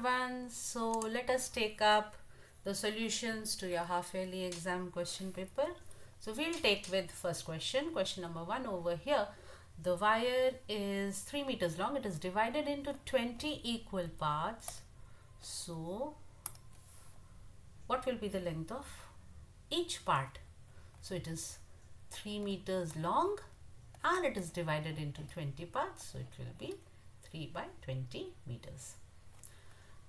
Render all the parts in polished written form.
everyone. So let us take up the solutions to your half yearly exam question paper. So we'll take with first question number 1 over here. The wire is 3 meters long. It is divided into 20 equal parts. So what will be the length of each part? So it is 3 meters long and it is divided into 20 parts. So it will be 3 by 20 meters.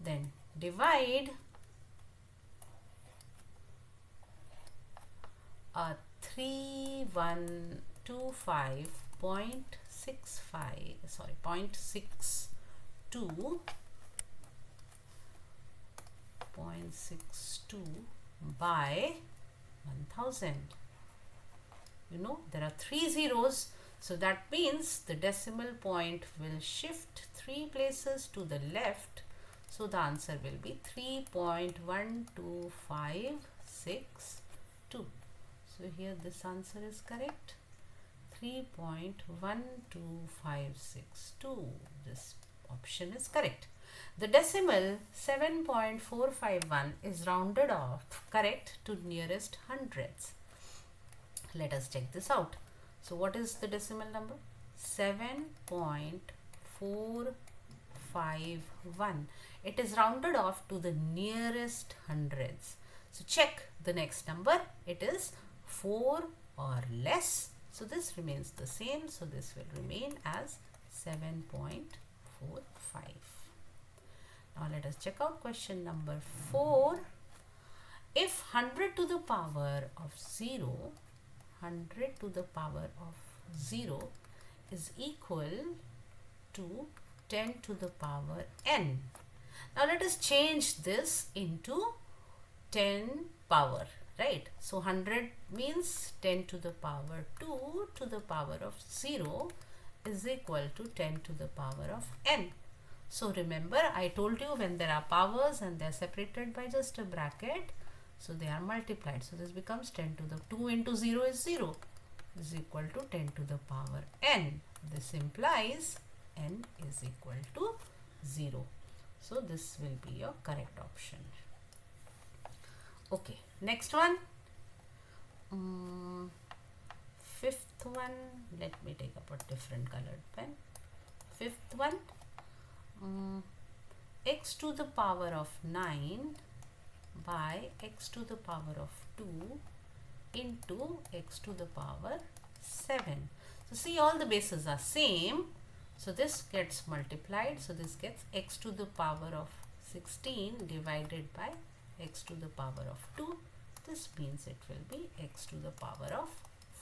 Then divide a 0.62 by 1000. You know there are 3 zeros, so that means the decimal point will shift 3 places to the left. So the answer will be 3.12562. So here this answer is correct. 3.12562. This option is correct. The decimal 7.451 is rounded off correct to nearest hundreds. Let us check this out. So what is the decimal number? 7.451. It is rounded off to the nearest hundreds. So check the next number. It is 4 or less. So this remains the same. So this will remain as 7.45. Now let us check out question number 4. If 100 to the power of 0, 100 to the power of 0 is equal to 10 to the power n. Now let us change this into 10 power, right? So 100 means 10 to the power 2 to the power of 0 is equal to 10 to the power of n. So remember, I told you when there are powers and they are separated by just a bracket, so they are multiplied. So this becomes 10 to the 2 into 0 is 0 is equal to 10 to the power n. This implies n is equal to 0. So this will be your correct option. Okay, next one. Fifth one. Let me take up a different colored pen. Fifth one. X to the power of 9 by x to the power of 2 into x to the power 7. So see, all the bases are same. So this gets multiplied. So this gets x to the power of 16 divided by x to the power of 2. This means it will be x to the power of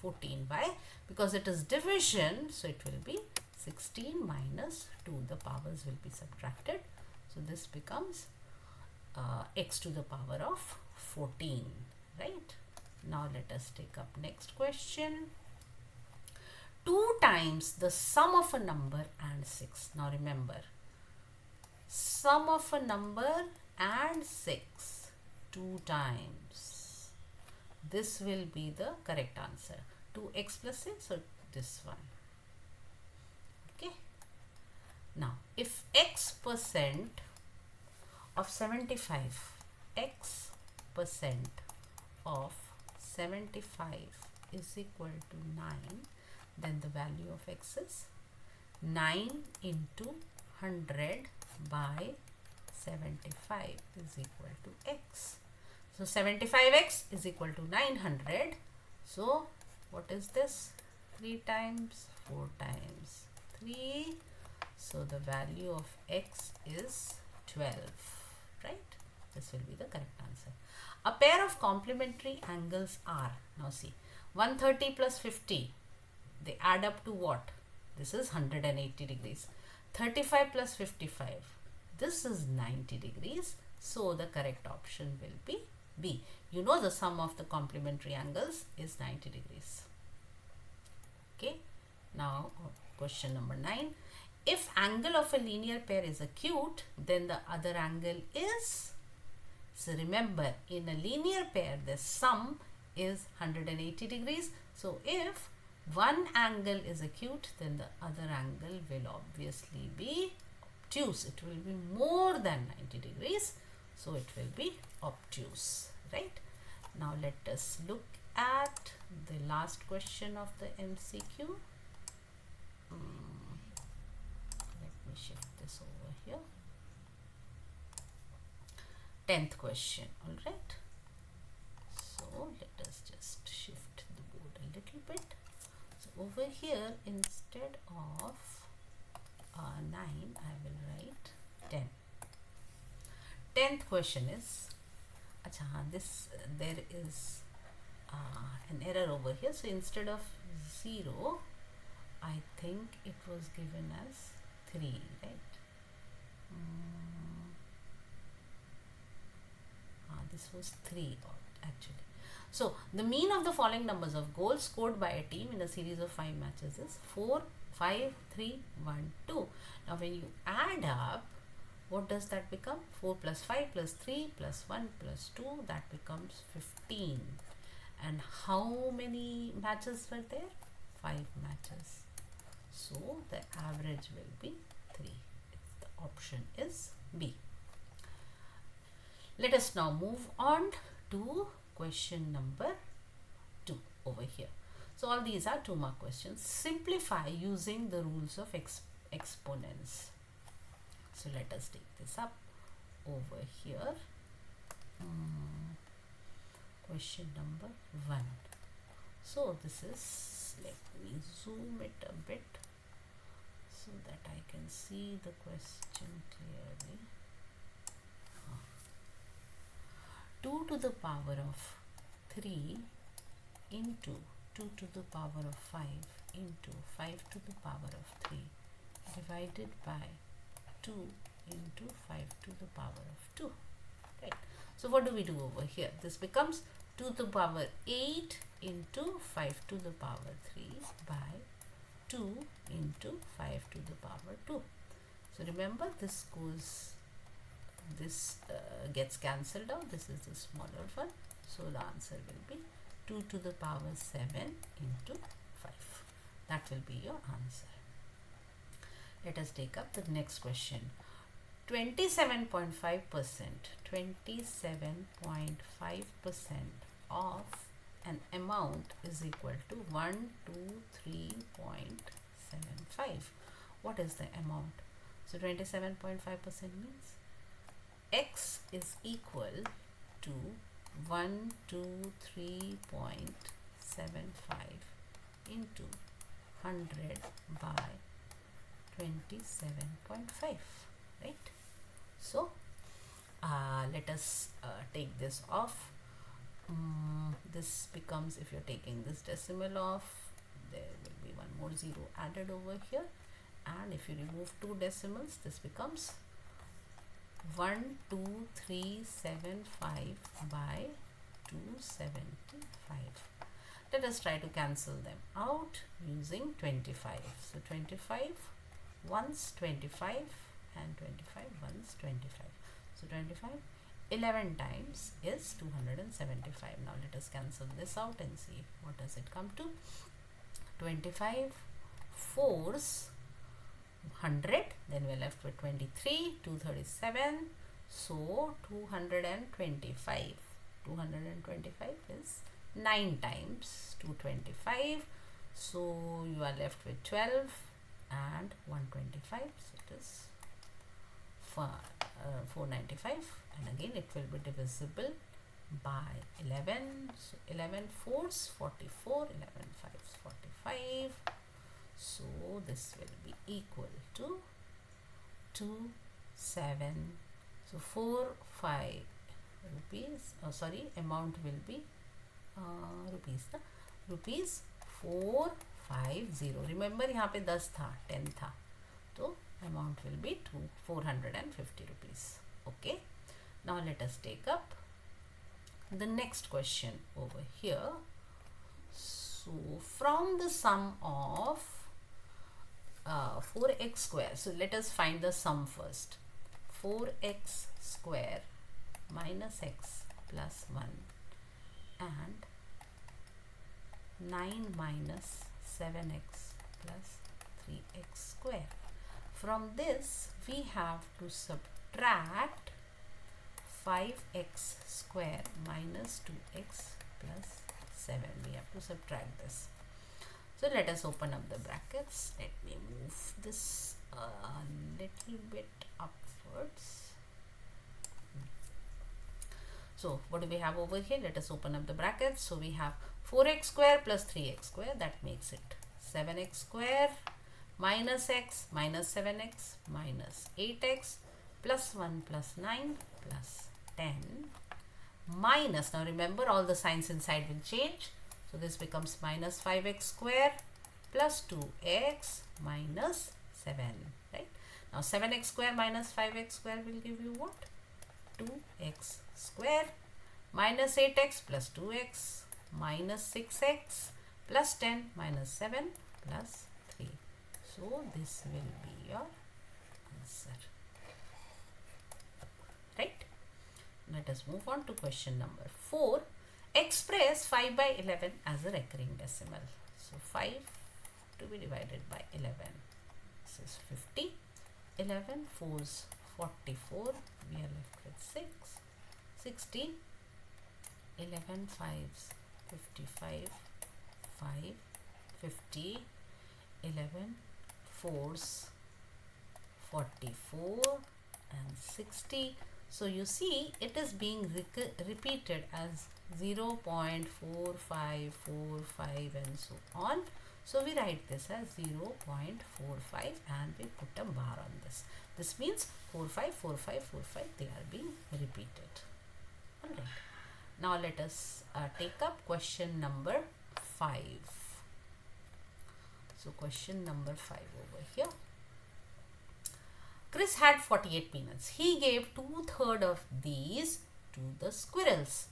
14 by, because it is division, so it will be 16 minus 2. The powers will be subtracted. So this becomes x to the power of 14, right? Now let us take up next question. 2 times the sum of a number and 6. Now remember, sum of a number and 6 2 times. This will be the correct answer. 2x plus 6, so this one. Okay. Now if x percent of 75, x percent of 75 is equal to 9, then the value of x is 9 into 100 by 75 is equal to x. So 75x is equal to 900. So what is this? 3 times 4 times 3. So the value of x is 12, right? This will be the correct answer. A pair of complementary angles are, now see, 130 plus 50, they add up to what? This is 180 degrees. 35 plus 55, this is 90 degrees. So the correct option will be B. You know the sum of the complementary angles is 90 degrees. Okay. Now question number 9. If angle of a linear pair is acute, then the other angle is, so remember, in a linear pair the sum is 180 degrees. So if one angle is acute, then the other angle will obviously be obtuse. It will be more than 90 degrees. So it will be obtuse, right? Now let us look at the last question of the MCQ. Let me shift this over here. 10th question, all right? So let us just shift the board a little bit. So over here, instead of 9, I will write 10. 10th question is, there is an error over here. So instead of 0, I think it was given as 3, right? This was 3 actually. So the mean of the following numbers of goals scored by a team in a series of 5 matches is 4, 5, 3, 1, 2. Now when you add up, what does that become? 4 plus 5 plus 3 plus 1 plus 2, that becomes 15. And how many matches were there? 5 matches. So the average will be 3. The option is B. Let us now move on to question number 2 over here. So all these are 2-mark questions. Simplify using the rules of exponents. So let us take this up over here. Question number 1. So this is, let me zoom it a bit so that I can see the question clearly. 2 to the power of 3 into 2 to the power of 5 into 5 to the power of 3 divided by 2 into 5 to the power of 2. Right. So what do we do over here? This becomes 2 to the power 8 into 5 to the power 3 by 2 into 5 to the power 2. So remember, this gets cancelled out. This is the smaller one. So the answer will be 2 to the power 7 into 5. That will be your answer. Let us take up the next question. 27.5% of an amount is equal to 123.75. What is the amount? So 27.5% means x is equal to 123.75 into 100 by 27.5, right? So let us take this off. This becomes, if you're taking this decimal off, there will be one more 0 added over here, and if you remove 2 decimals, this becomes 12375 by 275. Let us try to cancel them out using 25. So 25 once 25 and 25 once 25. So 25 11 times is 275. Now let us cancel this out and see what does it come to. 25 4s 100, then we're left with 23, 237. So 225 is 9 times 225. So you are left with 12 and 125. So it is 495, and again it will be divisible by 11. So 11 4s 44, 11 5s 45. So this will be equal to 2 7. So 4 5 rupees. Amount will be rupees 450. Remember, यहाँ पे 10 था, 10 था, तो amount will be 450 rupees. Okay. Now let us take up the next question over here. So from the sum of 4x square, so let us find the sum first. 4x square minus x plus 1 and 9 minus 7x plus 3x square. From this we have to subtract 5x square minus 2x plus 7. We have to subtract this. So let us open up the brackets. Let me move this a little bit upwards. So what do we have over here? Let us open up the brackets. So we have 4x square plus 3x square, that makes it 7x square minus x minus 7x minus 8x plus 1 plus 9 plus 10 minus, now remember all the signs inside will change. So this becomes minus 5x square plus 2x minus 7, right? Now 7x square minus 5x square will give you what? 2x square minus 8x plus 2x minus 6x plus 10 minus 7 plus 3. So this will be your answer, right? Let us move on to question number 4. Express 5 by 11 as a recurring decimal. So 5 to be divided by 11. This is 50. 11 4s 44. We are left with 6. 60. 11 5s 55. 5. 50. 11 4s 44 and 60. So you see it is being repeated as 0.4545 and so on. So we write this as 0.45 and we put a bar on this. This means 454545, they are being repeated. Alright. Now let us take up question number 5. So question number 5 over here. Chris had 48 peanuts. He gave 2/3 of these to the squirrels.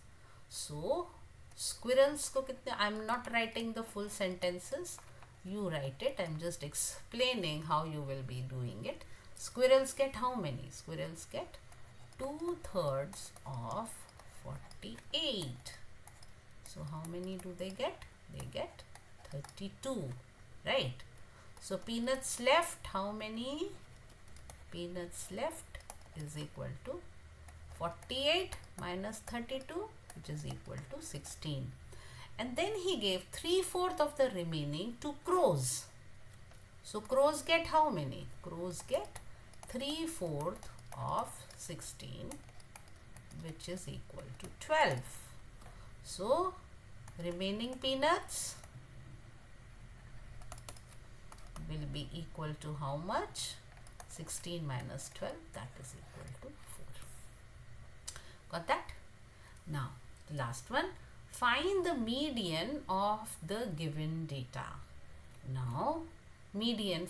So squirrels ko kitne, I'm not writing the full sentences. You write it. I'm just explaining how you will be doing it. Squirrels get how many? Squirrels get 2/3 of 48. So how many do they get? They get 32, right? So peanuts left, how many? Peanuts left is equal to 48 minus 32, which is equal to 16. And then he gave 3/4 of the remaining to crows. So crows get how many? Crows get 3/4 of 16, which is equal to 12. So remaining peanuts will be equal to how much? 16 minus 12, that is equal to 4. Got that? Now, the last one. Find the median of the given data. Now,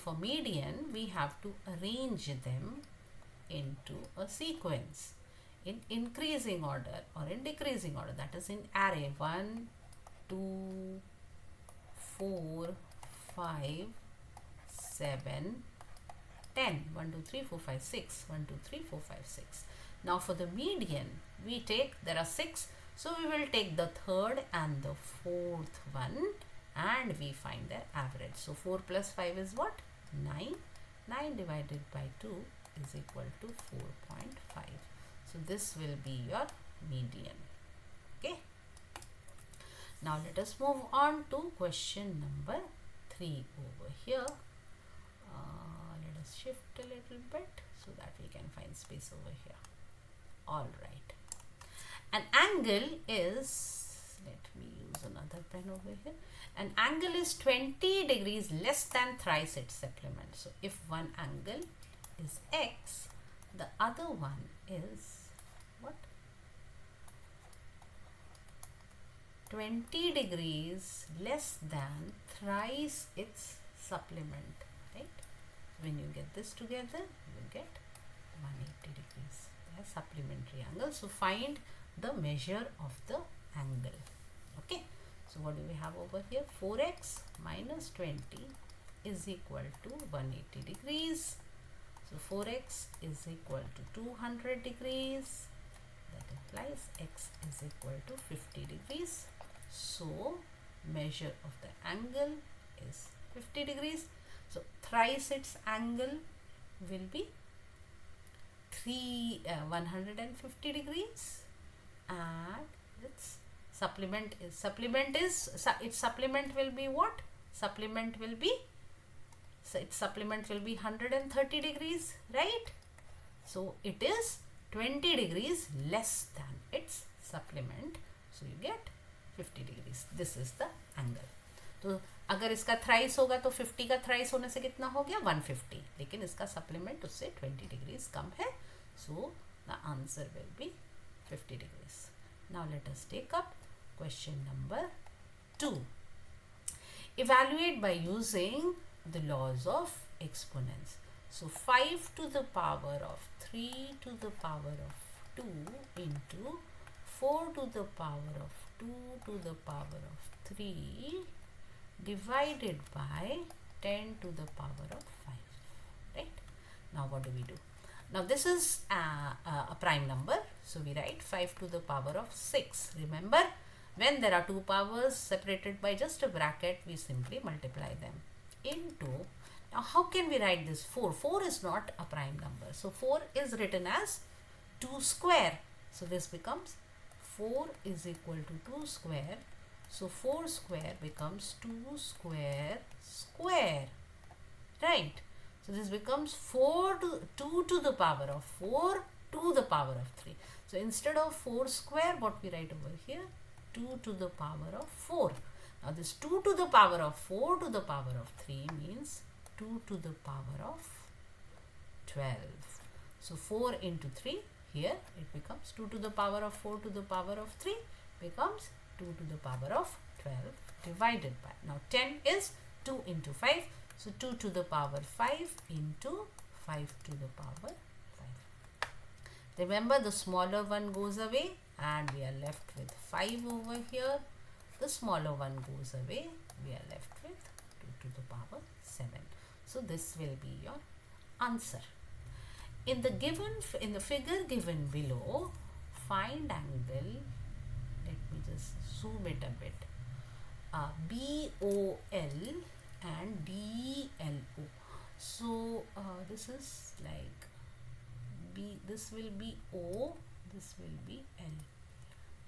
for median, we have to arrange them into a sequence in increasing order or in decreasing order. That is in array 1, 2, 4, 5, 7, 10. 1, 2, 3, 4, 5, 6. 1, 2, 3, 4, 5, 6. Now for the median, we take, there are 6. So we will take the third and the fourth one and we find their average. So 4 plus 5 is what? 9. 9 divided by 2 is equal to 4.5. So this will be your median. Okay. Now let us move on to question number 3 over here. Let us shift a little bit so that we can find space over here. All right. An angle is, let me use another pen over here. An angle is 20 degrees less than thrice its supplement. So if one angle is x, the other one is what? 20 degrees less than thrice its supplement, right? When you get this together, you will get 180 degrees. They are supplementary angles. So find the measure of the angle. Okay. So what do we have over here? 4x minus 20 is equal to 180 degrees. So 4x is equal to 200 degrees. That implies x is equal to 50 degrees. So measure of the angle is 50 degrees. So thrice its angle will be 150 degrees, and its supplement will be what? Supplement will be, so its supplement will be 130 degrees, right? So it is 20 degrees less than its supplement, so you get 50 degrees. This is the angle. तो अगर इसका thrice होगा तो 50 का thrice होने से कितना हो गया? 150, लेकिन इसका सप्लीमेंट उससे 20 डिग्रीज कम है, so the answer will be 50 degrees. Now let us take up question number 2. Evaluate by using the laws of exponents. So 5 to the power of 3 to the power of 2 into 4 to the power of 2 to the power of 3 divided by 10 to the power of 5, right? Now what do we do? Now this is a prime number, so we write 5 to the power of 6. Remember, when there are two powers separated by just a bracket, we simply multiply them into. Now how can we write this? 4 is not a prime number, so 4 is written as 2 square, so this becomes 4 is equal to 2 square. So 4 square becomes 2 square square, right? So this becomes 2 to the power of 4 to the power of 3. So instead of 4 square, what we write over here? 2 to the power of 4. Now this 2 to the power of 4 to the power of 3 means 2 to the power of 12. So 4 into 3, here it becomes 2 to the power of 4 to the power of 3 becomes 2 to the power of 12 divided by. Now 10 is 2 into 5. So 2 to the power 5 into 5 to the power 5. Remember, the smaller one goes away and we are left with 5 over here. The smaller one goes away. We are left with 2 to the power 7. So this will be your answer. In the figure given below, find angle. Let me just zoom it a bit. BOL and DLO. So this is like B. This will be O. This will be L.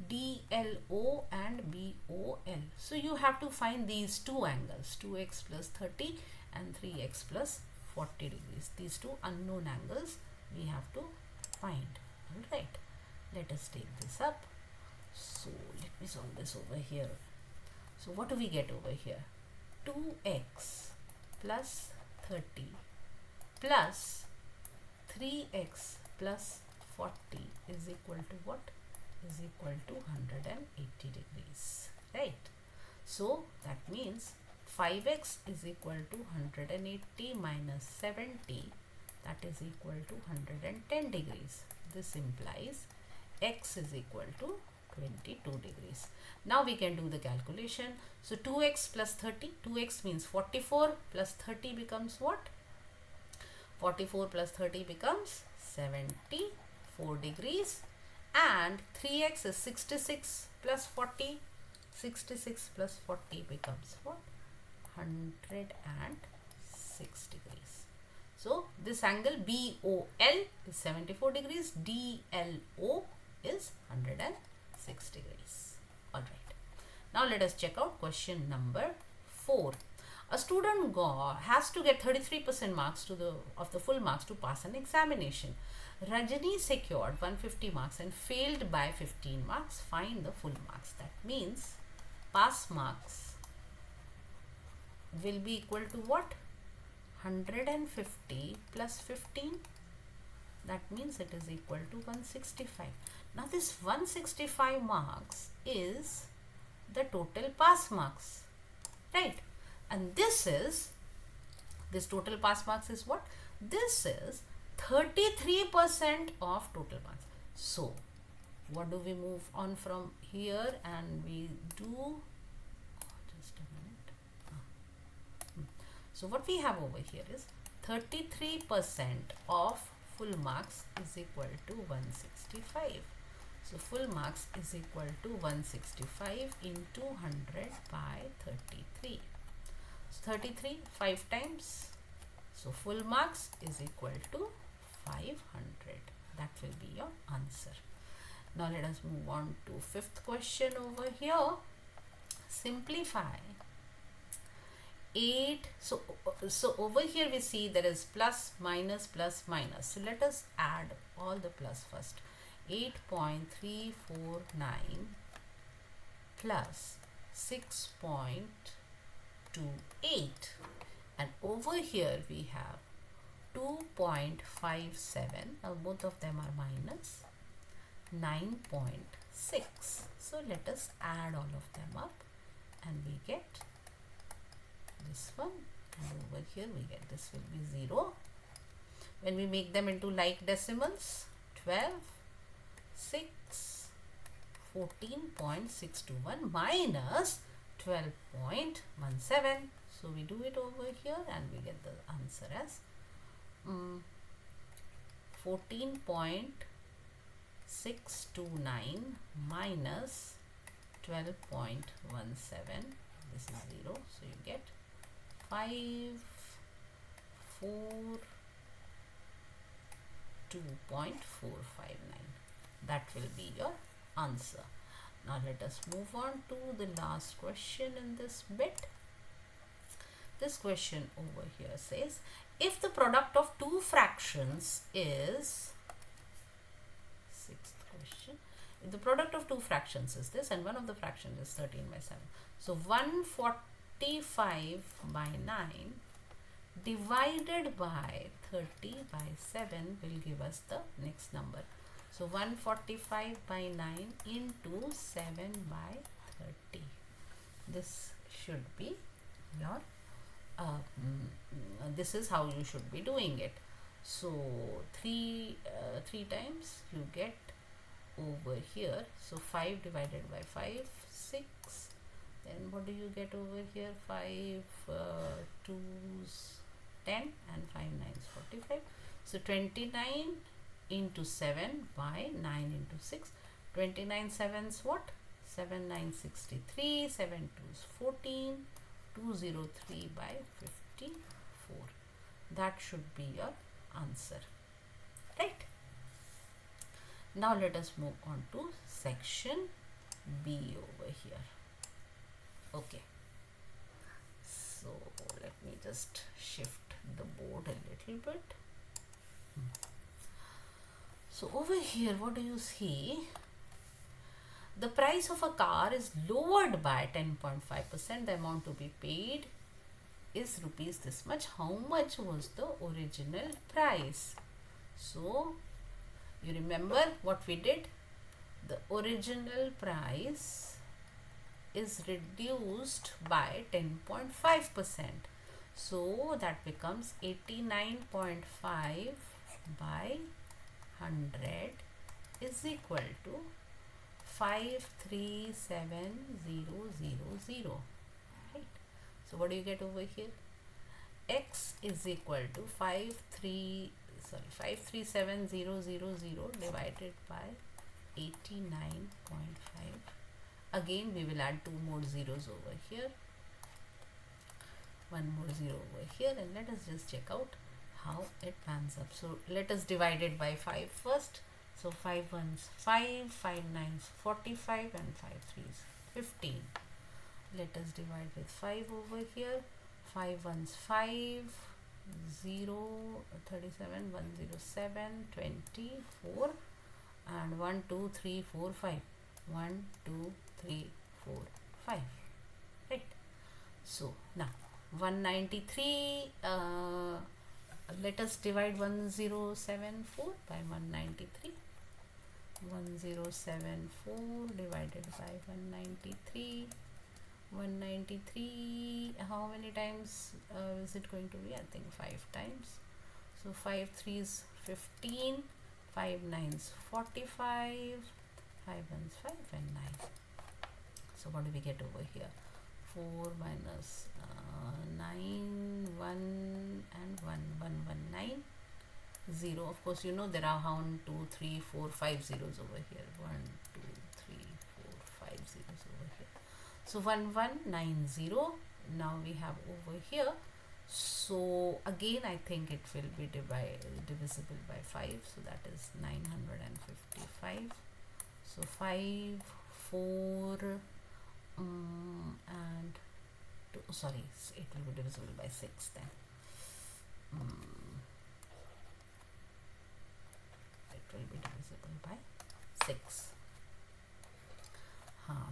DLO and BOL. So you have to find these two angles, 2x plus 30 and 3x plus 40 degrees. These two unknown angles we have to find. Alright, let us take this up. So let me solve this over here. So what do we get over here? 2x plus 30 plus 3x plus 40 is equal to what? Is equal to 180 degrees, right? So that means 5x is equal to 180 minus 70, that is equal to 110 degrees. This implies x is equal to 22 degrees. Now we can do the calculation. So 2x plus 30, 2x means 44 plus 30 becomes what? 44 plus 30 becomes 74 degrees, and 3x is 66 plus 40. 66 plus 40 becomes what? 106 degrees. So this angle BOL is 74 degrees, DLO is 106 degrees. Alright. Now let us check out question number 4. A student has to get 33% marks of the full marks to pass an examination. Rajani secured 150 marks and failed by 15 marks. Find the full marks. That means pass marks will be equal to what? 150 plus 15. That means it is equal to 165. Now this 165 marks is the total pass marks, right? And this total pass marks is what? This is 33% of total marks. So what do we move on from here, and we do just a minute. So what we have over here is 33% of full marks is equal to 165. So full marks is equal to 165 into 100 by 33. So 33 5 times. So full marks is equal to 500. That will be your answer. Now let us move on to fifth question over here. Simplify 8. So over here we see there is plus, minus, plus, minus. So let us add all the plus first. 8.349 plus 6.28, and over here we have 2.57. Now both of them are minus 9.6. So let us add all of them up and we get this one, and over here we get this will be 0. When we make them into like decimals, 12, 6, 14.621 minus 12.17. So we do it over here and we get the answer as 14.629 minus 12.17. This is 0. So you get 542.459. That will be your answer. Now let us move on to the last question in this bit. This question over here says, if the product of two fractions is, sixth question, if the product of two fractions is this and one of the fractions is 13 by 7. So 145 by 9 divided by 30 by 7 will give us the next number. So 145 by 9 into 7 by 30. This should be your, this is how you should be doing it. So 3 times you get over here. So 5 divided by 5, 6. Then what do you get over here? 5 2's 10 and 5 9's 45. So 29 into 7 by 9 into 6. 29 7's what? 7 9 63. 7 2's 14. 203 by 54. That should be your answer. Right? Now let us move on to section B over here. Okay. So let me just shift the board a little bit. So over here, what do you see? The price of a car is lowered by 10.5%. The amount to be paid is rupees this much. How much was the original price? So you remember what we did? The original price is reduced by 10.5%. So that becomes 89.5 by 100 is equal to 537000. Right? So what do you get over here? X is equal to 537000 divided by 89.5. Again we will add 2 more zeros over here, 1 more 0 over here, and let us just check out how it pans up. So let us divide it by 5 first. So 5 1's 5, 5 9's 45 and 5 3's 15. Let us divide with 5 over here. 5 1's 5, 0, 37, 107, 24 and 1 2 3 4 5. 1 2 3 4 5. Right? So now 193, let us divide 1074 by 193. 1074 divided by 193. 193, how many times is it going to be? I think 5 times. So 5 3's 15, 5 9's 45, 5 1's 5 and 9. So what do we get over here? 4 minus 9, 1 and 1, 1, 1, 9, 0. Of course, you know there are 1, 2, 3, 4, 5 zeros over here. 1, 2, 3, 4, 5 zeros over here. So 1, 1, 9, 0. Now we have over here. So again I think it will be divisible by 5, so that is 955. So 5, 4, and 2, sorry, it will be divisible by 6 then. It will be divisible by 6.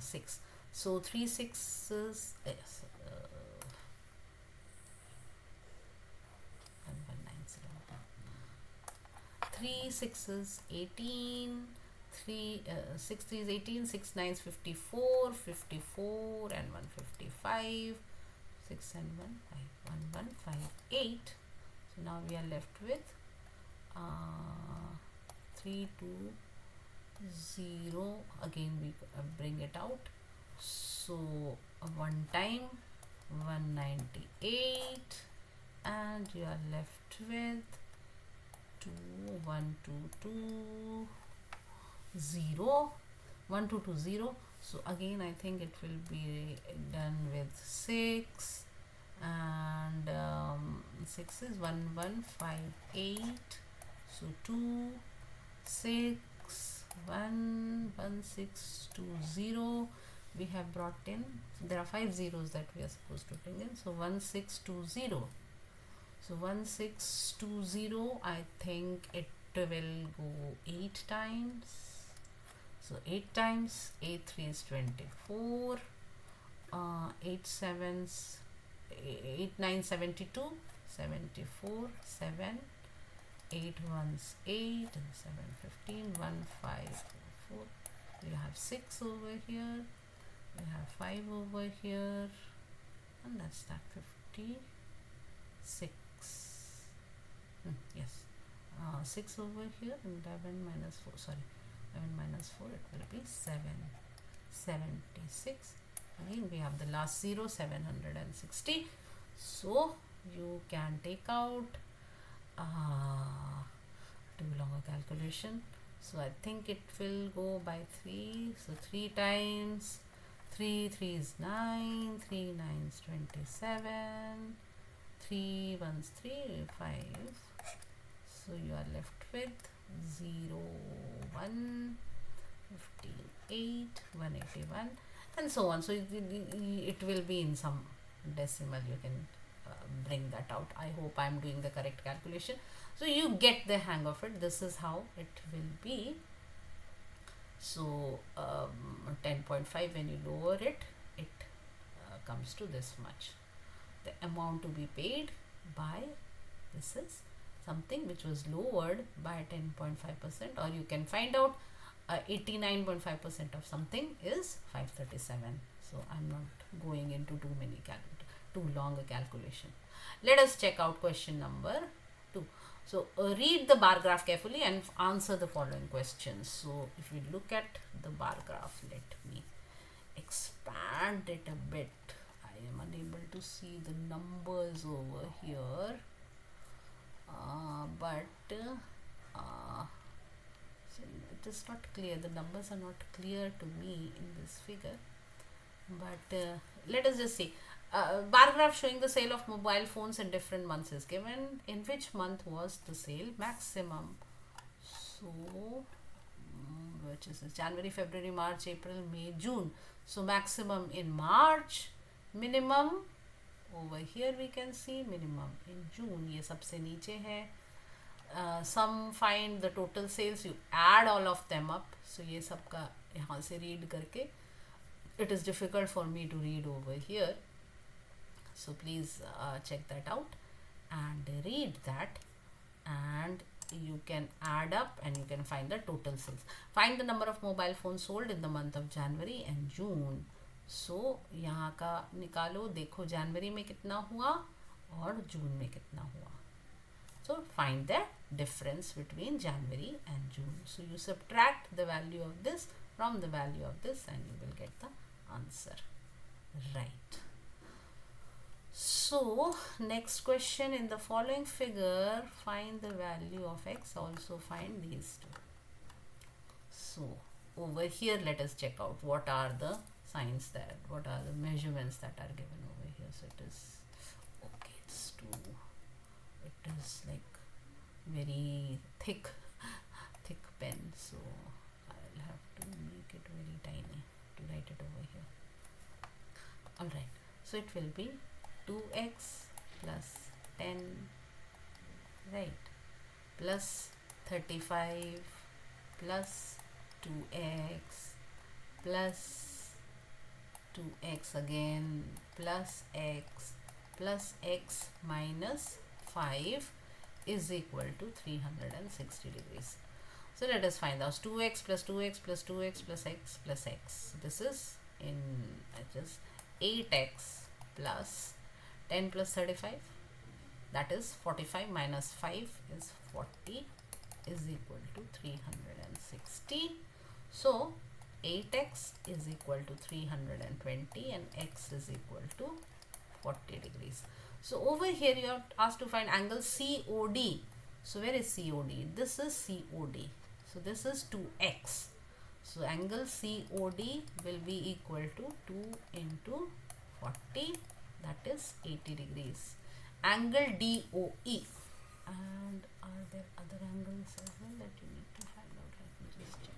6. So 3 6s, yes, 3 6s 18, 3 6 3 is 18, 6 9s 54, 54 and 155, 6 and 1 5, 1 1 5 8. So now we are left with 3 2 0. Again we bring it out. So one time 198, and you are left with 2 1 2 2 0 1 2 2 0. So again I think it will be done with 6, and 6 is 1 1 5 8. So 2 6 1 1 6 2 0 we have brought in. So there are 5 zeros that we are supposed to bring in. So 1620. So 1620, I think it will go 8 times. So 8 times 8 3 is 24, 8 7s 8 9 72, 74 7, 8 1s 8, and 7 15, 1 5 4. We have 6 over here, we have 5 over here, and that's that 56. Yes, 6 over here, and 11 minus 4, sorry, 11 minus 4, it will be 7, 76. Again we have the last 0, 760. So you can take out, do longer calculation. So I think it will go by 3. So 3 times 3 3 is 9, 3 9 is 27, 3 1s 3 5. So you are left with 0 1 58 181 and so on. So it will be in some decimal. You can bring that out. I hope I am doing the correct calculation. So you get the hang of it. This is how it will be. So 10.5, when you lower it, it comes to this much. The amount to be paid by, this is something which was lowered by 10.5%, or you can find out 89.5% of something is 537. So I'm not going into too long a calculation. Let us check out question number 2. So read the bar graph carefully and answer the following questions. So if you look at the bar graph, let me expand it a bit. I am unable to see the numbers over here, but it is not clear. The numbers are not clear to me in this figure, but let us just see. Bar graph showing the sale of mobile phones in different months is given. In which month was the sale maximum? So which is January, February, March, April, May, June. So maximum in March, minimum over here we can see minimum in June. ये सबसे नीचे है. Some find the total sales, you add all of them up. So ये सबका यहाँ से read करके, it is difficult for me to read over here. So please check that out and read that, and you can add up and you can find the total sales. Find the number of mobile phones sold in the month of January and June. So यहाँ का निकालो, देखो जनवरी में कितना हुआ और जून में कितना हुआ. So find the difference between January and June. So you subtract the value of this from the value of this and you will get the answer. Right. So next question, in the following figure, find the value of x. Also find these two. So over here, let us check out what are the signs there, what are the measurements that are given over here. So it is okay, it's too it is like very thick pen, so I'll have to make it very tiny to write it over here. Alright, so it will be 2x plus 10, right, plus 35 plus 2x plus 2x again plus x minus 5 is equal to 360 degrees. So let us find out 2x plus 2x plus 2x plus x plus x. This is in just 8x plus 10 plus 35, that is 45 minus 5 is 40 is equal to 360. So 8x is equal to 320 and x is equal to 40 degrees. So over here you are asked to find angle COD. So where is COD? This is COD. So this is 2x. So angle COD will be equal to 2 into 40, that is 80 degrees. Angle DOE. And are there other angles as well that you need to find out? Let me just check.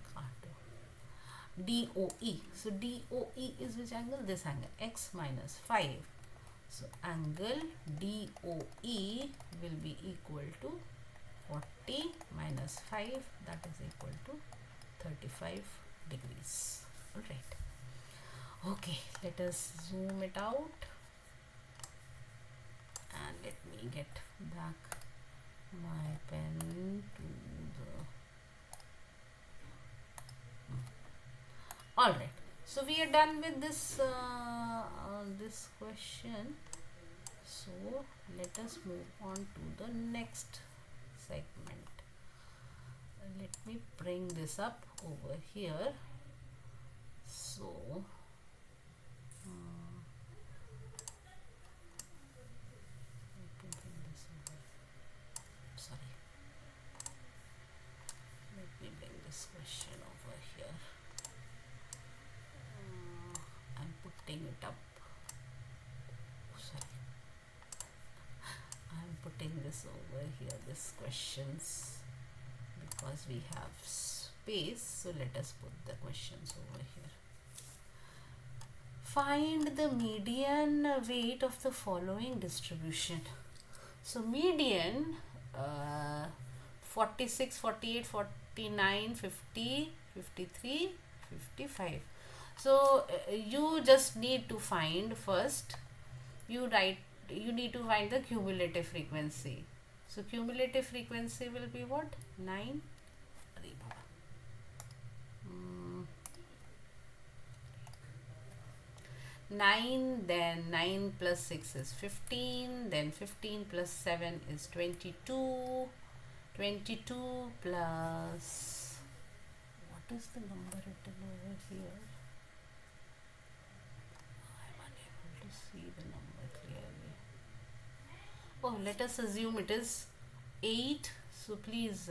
DOE. So DOE is which angle? This angle, x minus 5. So angle DOE will be equal to 40 minus 5, that is equal to 35 degrees. Alright. Okay, let us zoom it out and let me get back my pen to the alright, so we are done with this this question. So let us move on to the next segment. Let me bring this up over here. So let me bring this question over here. I'm putting it up. Sorry, I'm putting this over here, this questions, because we have space. So let us put the questions over here. Find the median weight of the following distribution. So median 46, 48, 49, 50, 53, 55. So you just need to find first, you need to find the cumulative frequency. So cumulative frequency will be what? 9. 9, then 9 plus 6 is 15, then 15 plus 7 is 22, 22 plus, what is the number written over here? I'm unable to see the number clearly. Oh, let us assume it is 8, so please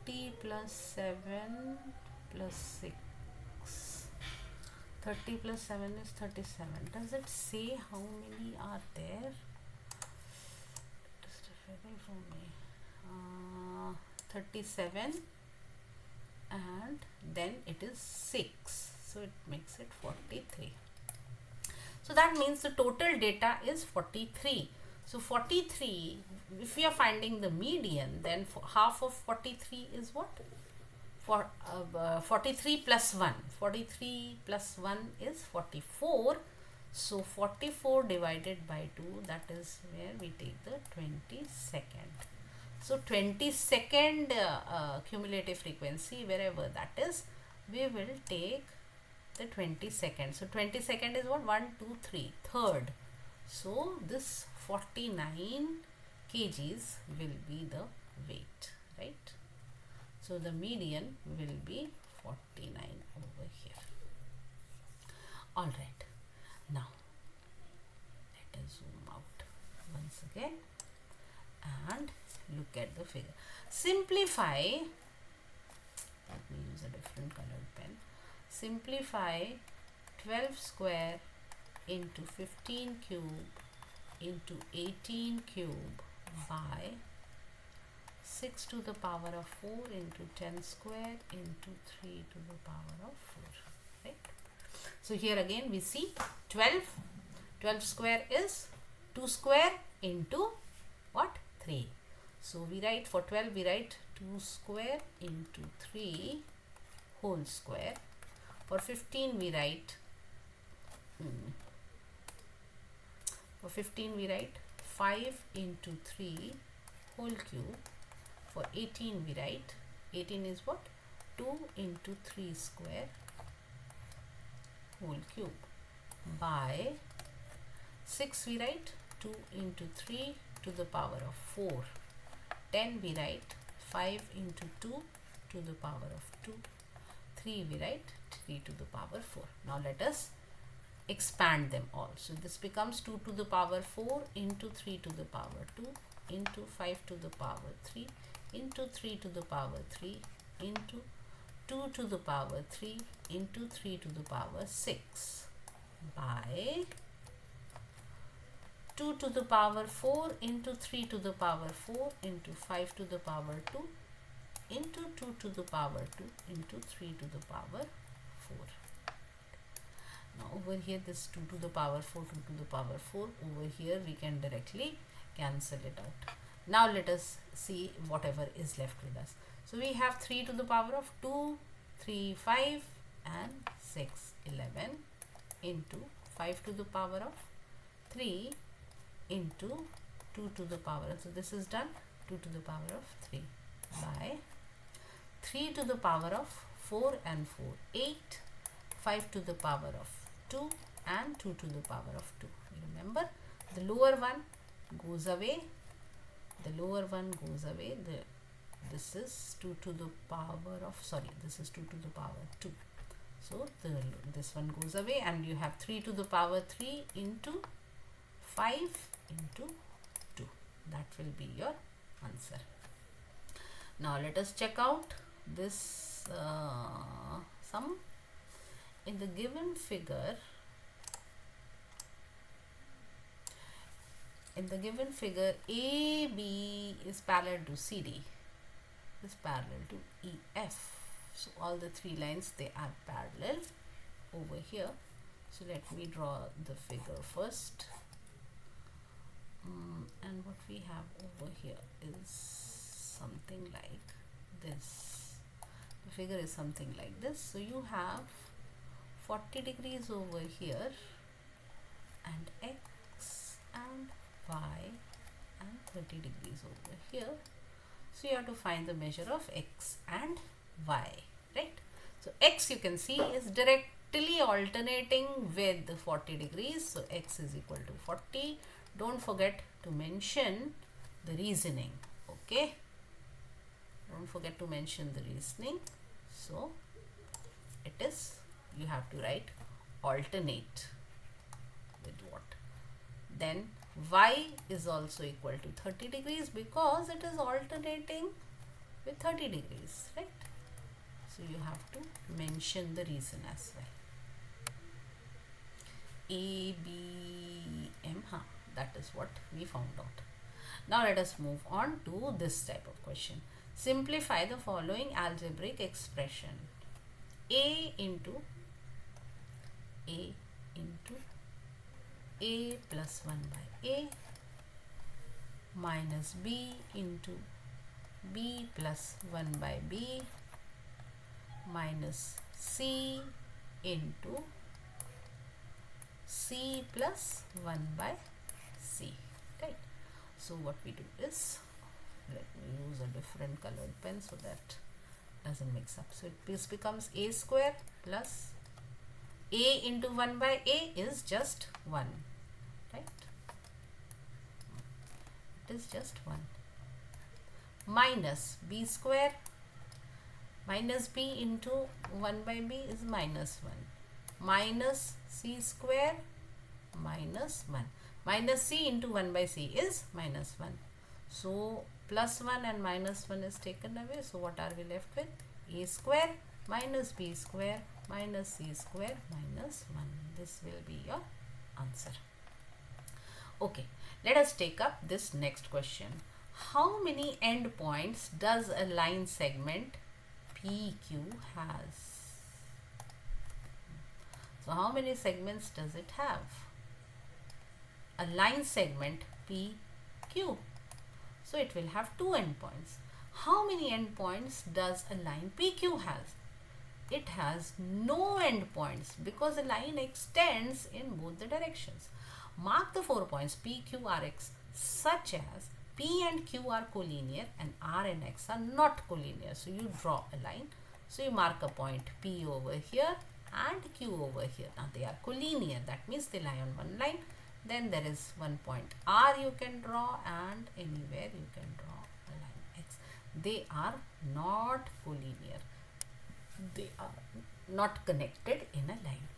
30 plus 7 plus 6, 30 plus 7 is 37. Does it say how many are there? It is difficult for me. 37 and then it is 6, so it makes it 43. So that means the total data is 43. So 43, if we are finding the median, then half of 43 is what? For 43 plus 1. 43 plus 1 is 44. So 44 divided by 2, that is where we take the 22nd. So 22nd cumulative frequency, wherever that is, we will take the 22nd. So 22nd is what? 1, 2, 3, third. So this 49 kgs will be the weight, right? So the median will be 49 over here. Alright, now let us zoom out once again and look at the figure. Simplify, let me use a different colored pen. Simplify 12 square into 15 cube into 18 cube by 6 to the power of 4 into 10 square into 3 to the power of 4. Right? So here again we see 12. 12 square is 2 square into what? 3. So we write for 12, we write 2 square into 3 whole square. For 15 we write for 15 we write 5 into 3 whole cube. For 18 we write 18 is what? 2 into 3 square whole cube by 6 we write 2 into 3 to the power of 4. 10 we write 5 into 2 to the power of 2. 3 we write 3 to the power 4. Now let us expand them all. So this becomes 2 to the power 4 into 3 to the power 2 into 5 to the power 3 into 3 to the power 3 into 2 to the power 3 into 3 to the power 6 by 2 to the power 4 into 3 to the power 4 into 5 to the power 2 into 2 to the power 2 into 3 to the power 4. Now over here this 2 to the power 4, 2 to the power 4, over here we can directly cancel it out. Now let us see whatever is left with us. So we have 3 to the power of 2, 3, 5 and 6, 11 into 5 to the power of 3 into 2 to the power, so this is done, 2 to the power of 3 by 3 to the power of 4 and 4, 8, 5 to the power of 2 and 2 to the power of 2. Remember, the lower one goes away, the lower one goes away, this is 2 to the power of, sorry, this is 2 to the power 2. So this one goes away and you have 3 to the power 3 into 5 into 2. That will be your answer. Now let us check out this sum. In the given figure, AB is parallel to CD, is parallel to EF. So all the three lines, they are parallel over here. So let me draw the figure first. And what we have over here is something like this. The figure is something like this. So you have 40 degrees over here and X and Y and 30 degrees over here. So you have to find the measure of X and Y, right? So X, you can see, is directly alternating with the 40 degrees. So X is equal to 40. Don't forget to mention the reasoning, okay? Don't forget to mention the reasoning. So it is, you have to write alternate with what? Then Y is also equal to 30 degrees because it is alternating with 30 degrees, right? So you have to mention the reason as well. A, B, M, that is what we found out. Now let us move on to this type of question. Simplify the following algebraic expression. A into A plus 1 by A minus B into B plus 1 by B minus C into C plus 1 by C, right? So what we do is, let me use a different colored pen so that doesn't mix up. So this becomes A square plus A into 1 by A is just 1, right? It is just 1 minus B square minus B into 1 by B is minus 1 minus C square minus 1 minus C into 1 by C is minus 1. So plus 1 and minus 1 is taken away. So what are we left with? A square minus B square minus C square minus 1. This will be your answer. Okay, let us take up this next question. How many endpoints does a line segment PQ has? So how many segments does it have? A line segment PQ. So it will have 2 endpoints. How many endpoints does a line PQ has? It has no endpoints because the line extends in both the directions. Mark the 4 points P, Q, R, X such as P and Q are collinear and R and X are not collinear. So you draw a line. So you mark a point P over here and Q over here. Now they are collinear. That means they lie on one line. Then there is one point R you can draw, and anywhere you can draw a line X. They are not collinear. They are not connected in a line.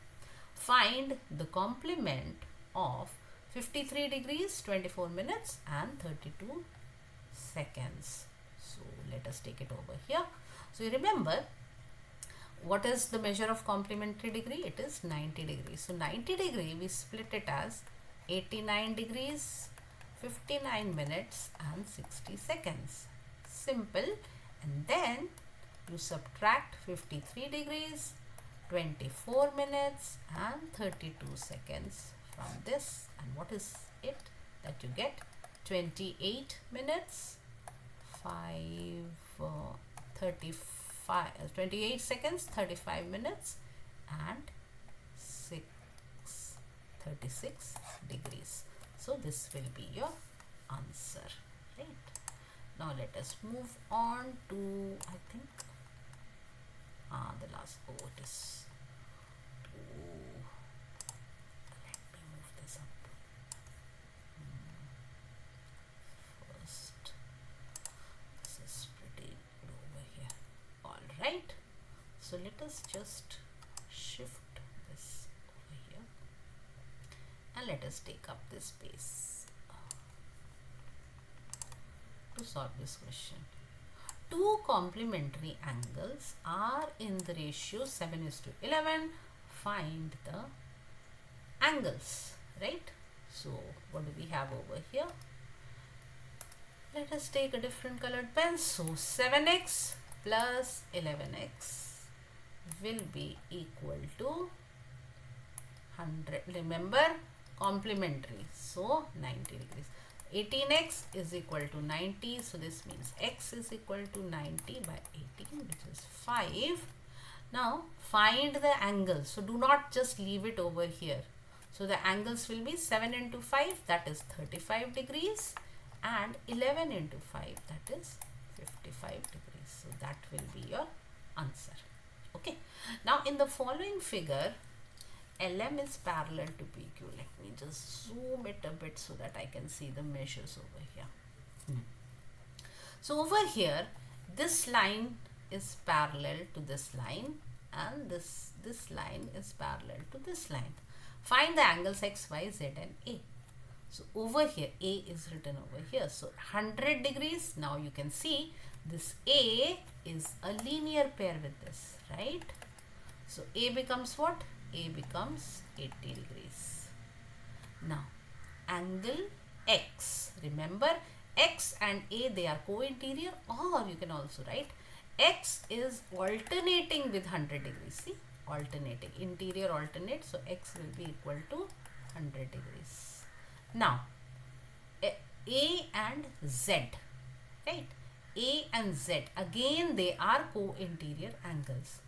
Find the complement of 53 degrees, 24 minutes and 32 seconds. So let us take it over here. So you remember, what is the measure of complementary degree? It is 90 degrees. So 90 degree we split it as 89 degrees, 59 minutes and 60 seconds. Simple. And then you subtract 53 degrees, 24 minutes and 32 seconds from this, and what is it that you get? 28 minutes, 28 seconds, 35 minutes and 36 degrees. So this will be your answer, right? Now let us move on to, I think, the last, it is, let me move this up. First, this is pretty good over here. Alright, so let us just shift this over here and let us take up this space to solve this question. Two complementary angles are in the ratio 7:11. Find the angles, right? So what do we have over here? Let us take a different colored pen. So 7x plus 11x will be equal to 100. Remember, complementary, so 90 degrees. 18x is equal to 90, so this means x is equal to 90 by 18, which is 5. Now find the angles. So do not just leave it over here. So the angles will be 7 into 5, that is 35 degrees, and 11 into 5, that is 55 degrees. So that will be your answer. Okay. Now in the following figure, LM is parallel to PQ. Let me just zoom it a bit so that I can see the measures over here. So over here, this line is parallel to this line, and this line is parallel to this line. Find the angles X, Y, Z and A. So over here, A is written over here. So 100 degrees. Now you can see this A is a linear pair with this, right? So A becomes what? A becomes 80 degrees. Now angle X, remember X and A, they are co-interior, or you can also write X is alternating with 100 degrees. See, alternating, interior alternate, so X will be equal to 100 degrees. Now A and Z, right? A and Z, again they are co-interior angles,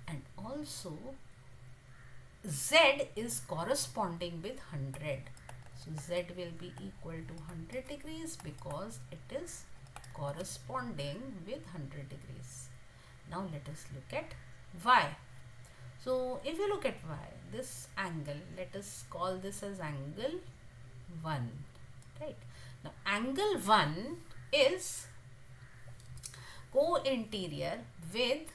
and also Z is corresponding with 100. So Z will be equal to 100 degrees because it is corresponding with 100 degrees. Now let us look at Y. So if you look at Y, this angle, let us call this as angle 1, right? Now angle 1 is co-interior with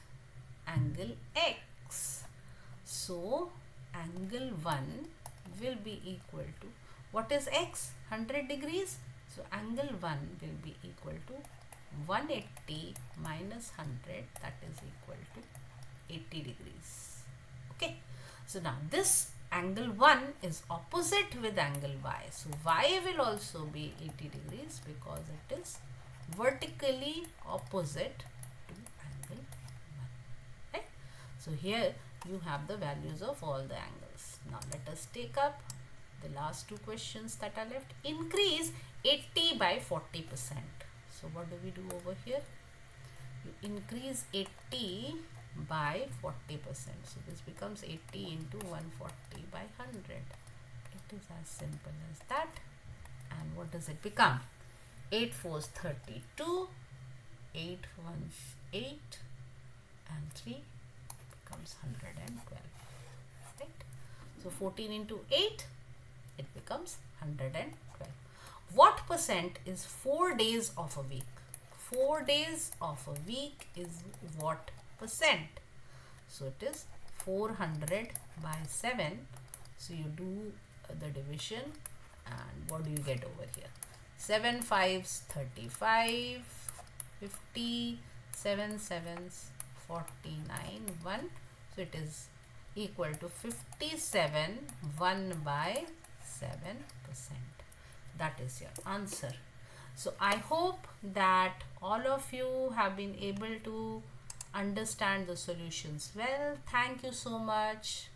angle X. So angle 1 will be equal to, what is X? 100 degrees. So angle 1 will be equal to 180 minus 100, that is equal to 80 degrees. Okay. So now this angle 1 is opposite with angle y. So y will also be 80 degrees because it is vertically opposite to angle 1. Right? So here you have the values of all the angles. Now let us take up the last two questions that are left. Increase 80 by 40%. So what do we do over here? You increase 80 by 40%. So this becomes 80 into 140 by 100. It is as simple as that. And what does it become? 8 fours 32, 8 ones 8, and 3 becomes 112. Right? So 14 into 8, it becomes 112. What percent is 4 days of a week? 4 days of a week is what percent? So it is 400 by 7. So you do the division, and what do you get over here? 7 fives 35, 50, 7 sevens 49, 1. So it is equal to 57, 1 by 7%. That is your answer. So I hope that all of you have been able to understand the solutions well. Thank you so much.